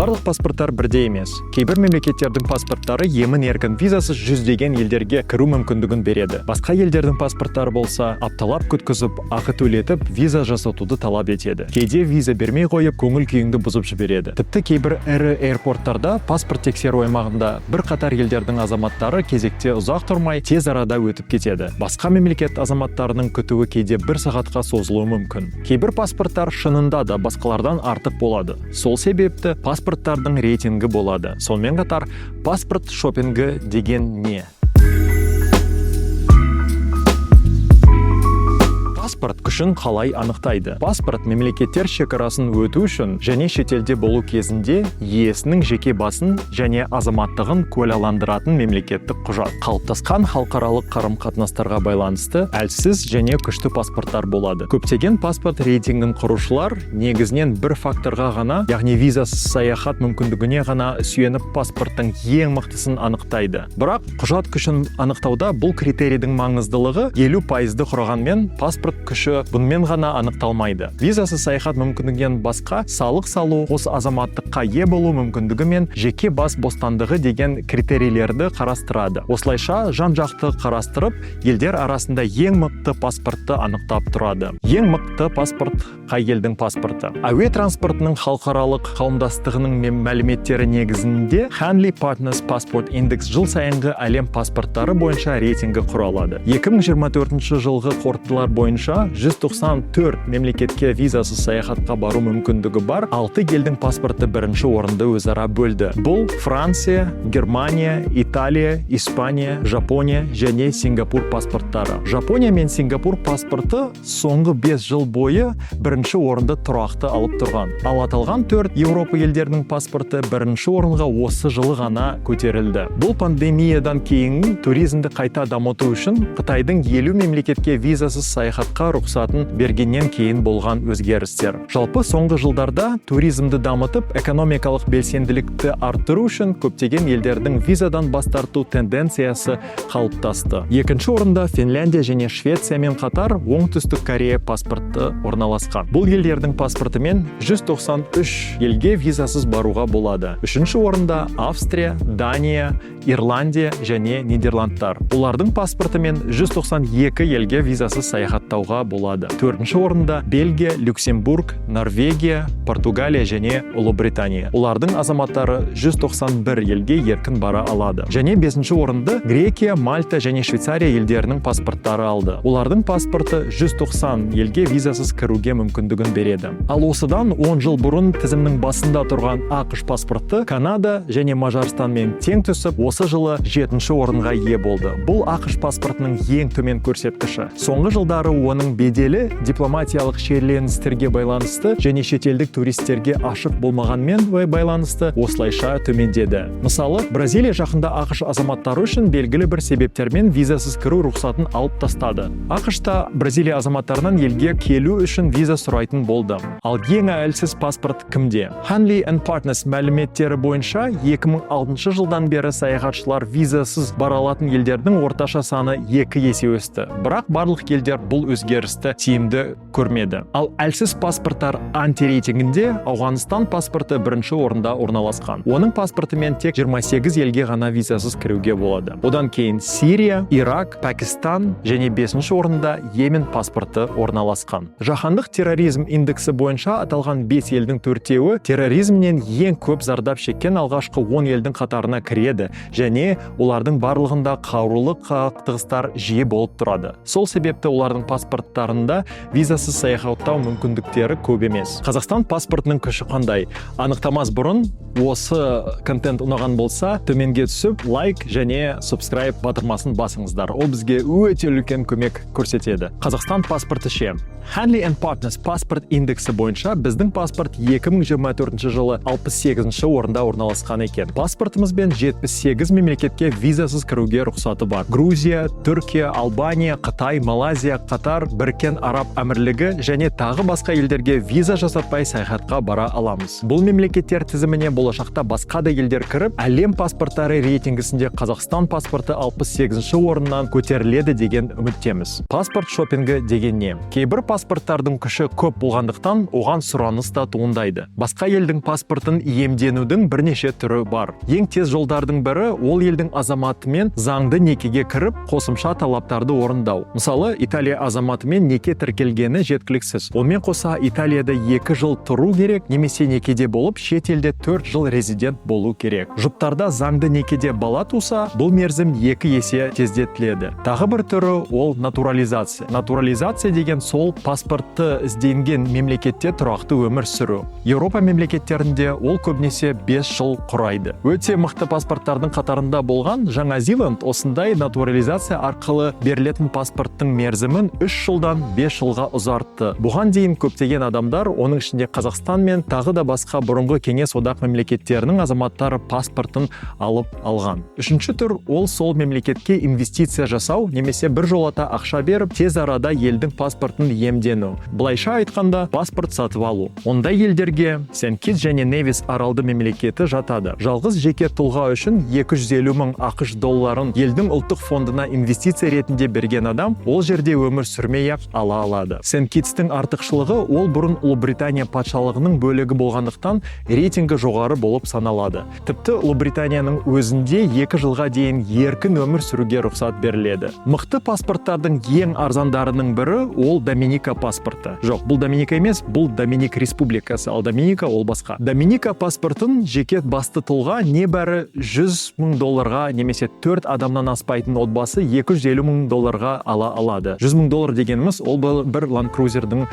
Барлық паспорттар бірдей емес. Кейбір мемлекеттердің паспорттары емін-еркін визасыз жүздеген елдерге кіру мүмкіндігін береді. Басқа елдердің паспорттары болса, апталап күткізіп, ақы төлетіп, виза жасатуды талап етеді. Кейде виза бермей қойып, көңіл күйіңді бұзып жібереді. Тіпті кейбір ірі аэропорттарда паспорт тексеру аймағында бір қатар елдердің азаматтары кезекте ұзақ тұрмай, тез арада өтіп кетеді. Басқа мемлекет азаматтарының күтуі кейде 1 сағатқа созылуы мүмкін. Кейбір паспорттар шынында да басқалардан артық болады. Сол себепті паспорттардың рейтингі болады. Сонымен қатар, паспорт шопингі деген не? Паспорт күшін қалай анықтайды? Паспорт мемлекеттер шекарасын өту үшін және шетелде болу кезінде иесінің жеке басын және азаматтығын куәландыратын мемлекеттік құжат. Қалыптасқан халықаралық қарым-қатынастарға байланысты әлсіз және күшті паспорттар болады. Көптеген паспорт рейтингін құрушылар негізінен бір факторға ғана, яғни визасыз саяхат мүмкіндігіне ғана сүйеніп паспорттың ең мықтысын анықтайды. Бірақ құжат күшін анықтауда бұл критерийдің маңыздылығы 50% құрағанмен паспорт күші бұнымен ғана анықталмайды. Визасыз саяхат мүмкіндігінен басқа салық салу, қос азаматтыққа ие болу мүмкіндігі мен жеке бас бостандығы деген критерийлерді қарастырады. Осылайша жан-жақты қарастырып, елдер арасында ең мықты паспортты анықтап тұрады. Ең мықты паспорт қай елдің паспорты? Әуе транспортының халықаралық қауымдастығының мәліметтері негізінде Hanley Partners Passport Index жыл сайынғы әлем паспорттары бойынша рейтингі құралады. 2024 жылғы қорытындылар бойынша 194 мемлекетке визасыз саяхатқа бару мүмкіндігі бар 6 елдің паспорты бірінші орынды өзара бөлді. Бұл Франция, Германия, Италия, Испания, Жапония және Сингапур паспорттары. Жапония мен Сингапур паспорты соңғы 5 жыл бойы бірінші орынды тұрақты алып тұрған. Ал аталған 4 Еуропа елдерінің паспорты бірінші орынға осы жылы ғана көтерілді. Бұл пандемиядан кейін туризмді қайта дамыту үшін Қытайдың 50 мемлекетке визасыз саяхатқа рұқсатын бергеннен кейін болған өзгерістер. Жалпы соңғы жылдарда туризмді дамытып, экономикалық белсенділікті арттыру үшін көптеген елдердің визадан бас тарту тенденциясы қалыптасты. Екінші орында Финляндия және Швециямен қатар Оңтүстік Корея паспорты орналасқан. Бұл елдердің паспортымен 193 елге визасыз баруға болады. Үшінші орында Австрия, Дания, Ирландия және Нидерландтар. Олардың паспортымен 192 елге визасыз саяхаттауға болады. Төртінші орында Бельгия, Люксембург, Норвегия, Португалия және Ұлыбритания. Олардың азаматтары 191 елге еркін бара алады. Және 5-ші орынды Грекия, Мальта және Швейцария елдерінің паспорттары алды. Олардың паспорты 190 елге визасыз кіруге мүмкіндігін береді. Ал осыдан 10 жыл бұрын тізімнің басында тұрған ақш паспорты Канада және Мажарстанмен тең түсіп, осы жылы 7-ші орынға ие болды. Бұл ақш паспортының ең төмен көрсеткіші. Соңғы жылдары оның беделі дипломатиялық шиеленістерге байланысты және шетелдік туристерге ашық болмағанмен байланысты осылайша төмендеді. Мысалы, Бразилия жақында ақш азаматтары үшін белгілі бір себептермен визасыз кіру рұқсатын алып тастады. ақш-та Бразилия азаматтарынан елге келу үшін виза сұрайтын болды. Ал ең әлсіз паспорт кімде? Hanley Partners мәліметтері бойынша 2006 жылдан бері саяхатшылар визасыз бара алатын елдердің орташа саны 2 есе өсті. Бірақ барлық елдер бұл өзгерісті тиімді көрмеді. Ал әлсіз паспорттар антирейтингінде Ауғанстан паспорты бірінші орында орналасқан. Оның паспортымен тек 28 елге ғана визасыз кіруге болады. Одан кейін Сирия, Ирак, Пакистан және 5-ші орында Йемен паспорты орналасқан. Жаһандық терроризм индексі бойынша аталған 5 елдің 4-еуі терроризмнен ең көп зардап шеккен алғашқы 10 елдің қатарына кіреді және олардың барлығында қарулы қақтығыстар жиі болып тұрады. Сол себепті олардың паспорттарында визасыз саяхаттау мүмкіндіктері көп емес. Қазақстан паспортының күші қандай? Анықтамас бұрын осы контент ұнаған болса, төменге түсіп, лайк және subscribe батырмасын басыңыздар. Ол бізге өте үлкен көмек көрсетеді. Қазақстан паспорты ше. Hanley Partners паспорт индексі бойынша біздің паспорт 2024 жылы 68-ші орында орналасқан екен. Паспортымызбен 78 мемлекетке визасыз кіруге рұқсаты бар. Грузия, Түркия, Албания, Қытай, Малайзия, Қатар, Катар, Біріккен Араб Әмірлігі және тағы басқа елдерге виза жасатпай саяхатқа бара аламыз. Бұл мемлекеттер тізіміне болашақта басқа да елдер кіріп, әлем паспорттары рейтингісінде Қазақстан паспорты 68-ші орыннан көтеріледі деген үміттеміз. Паспорт шопингі деген не? Кейбір паспорттардың күші көп болғандықтан оған сұраныс та туындайды. Басқа елдің паспортын иемденудің бірнеше түрі бар. Ең тез жолдардың бірі ол елдің азаматымен заңды некеге кіріп, қосымша талаптарды орындау. Мысалы, Италия азаматымен неке тіркелгені жеткіліксіз. Онымен қоса Италияда 2 жыл тұру керек, немесе некеде болып, шет елде 4 жыл резидент болу керек. Жұптарда заңды некеде бала туса, бұл мерзім 2 есе тездетіледі. Тағы бір түрі ол натурализация. Натурализация деген сол паспортты ізденген мемлекетте тұрақты өмір сүру. Еуропа мемлекеттерінде ол көбінесе 5 жыл құрайды. Өте мықты паспорттардың қатарында болған Жаңа Зеланд осындай натурализация арқылы берілетін паспорттың мерзімін 3 жылдан 5 жылға ұзартты. Бұған дейін көптеген адамдар, оның ішінде Қазақстан мен тағы да басқа бұрынғы кеңес одақ мемлекеттерінің азаматтары паспортын алып алған. Үшінші түр ол сол мемлекетке инвестиция жасау, немесе бір жолата ақша беріп, тез арада елдің паспортын иемдену. Былайша айтқанда, паспорт сатып алу. Ондай елдерге Сент-Китс және Невис аралды мемлекеті жатады. Жалғыз жеке тұлға үшін 250 мың ақш долларын елдің ұлттық фондына инвестиция ретінде берген адам ол жерде өмір сүрмей-ақ ала алады. Сент-Китстің артықшылығы ол бұрын Ұлыбритания патшалығының бөлігі болғандықтан рейтингі жоғары болып саналады. Тіпті Ұлыбританияның өзінде 2 жылға дейін еркін өмір сүруге рұқсат беріледі. Мықты паспорттардың ең арзандарының бірі ол Доминика паспорты. Жоқ, бұл Доминика емес, бұл Доминик Республикасы, ал Доминика ол басқа. Доминика паспортын жеке басты тұлға небәрі 100 мың долларға немесе 4 адамнан аспайтын отбасы 250 мың долларға ала алады. 100 мың доллар дегеніміз ол бір Land Cruiser'дің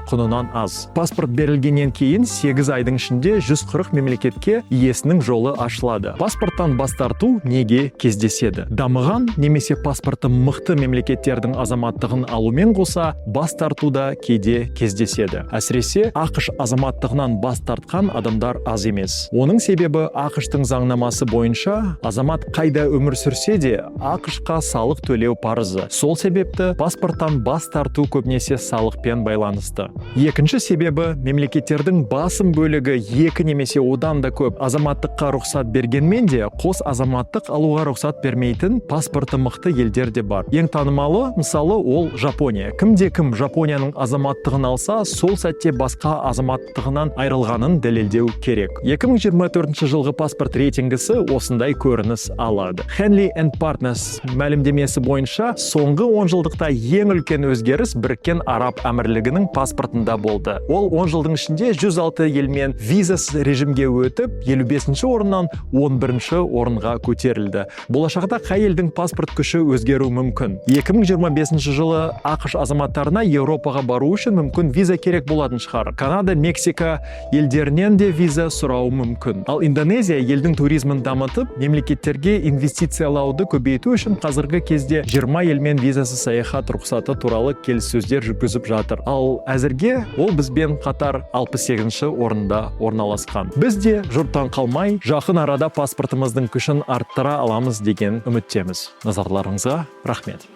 құнынан аз. Паспорт берілгеннен кейін 8 айдың ішінде 140 мемлекетке иесінің жолы ашылады. Паспорттан бас тарту неге кездеседі? Дамыған немесе паспорты мықты мемлекеттердің азаматтығын алумен қоса бас тартуда кейде кездеседі. Әсіресе ақш азаматтығынан бас тартқан адамдар аз емес. Оның себебі ақштың заңнамасы бойынша азамат қайда өмір сүрсе де ақшқа салық төлеу парызы. Сол себепті паспорттан бас тарту көбінесе салықпен байланысты. Екінші себебі мемлекеттердің басым бөлігі 2 немесе одан да көп азаматтыққа рұқсат бергенмен де қос азаматтық алуға рұқсат бермейтін паспорты мықты елдер де бар. Ең танымалы мысалы ол Жапония. Кімде-кім Жапонияның азаматтығын алса, сол сәтте басқа азаматтығынан айырылғанын дәлелдеу керек. 2024 жылғы паспорт рейтингісі осындай көрініс алады. Henley & Partners мәлімдемесі бойынша соңғы 10 жылдықта ең үлкен өзгеріс Біріккен Араб Әмірлігінің паспортында болды. Ол 10 жылдың ішінде 106 елмен визасыз режимге өтіп, 55-ші орыннан 11-ші орынға көтерілді. Болашақта қай елдің паспорт күші өзгеру мүмкін. 2025 жылы ақш азаматтарына Еуропаға бару үшін мүмкін виза керек болатын шығар. Канада, Мексика елдерінен де виза сұрауы мүмкін. Ал Индонезия елдің туризмін дамытып, мемлекеттерге инвестициялауды көбейту үшін қазіргі кезде 20 елмен визасыз саяхат рұқсаты туралы келіссөздер жүргізіп жатыр. Ал әзірге ол бізбен қатар 68-ші орында орналасқан. Біз де жұрттан қалмай, жақын арада паспортымыздың күшін арттыра аламыз деген үміттеміз. Назарларыңызға рахмет.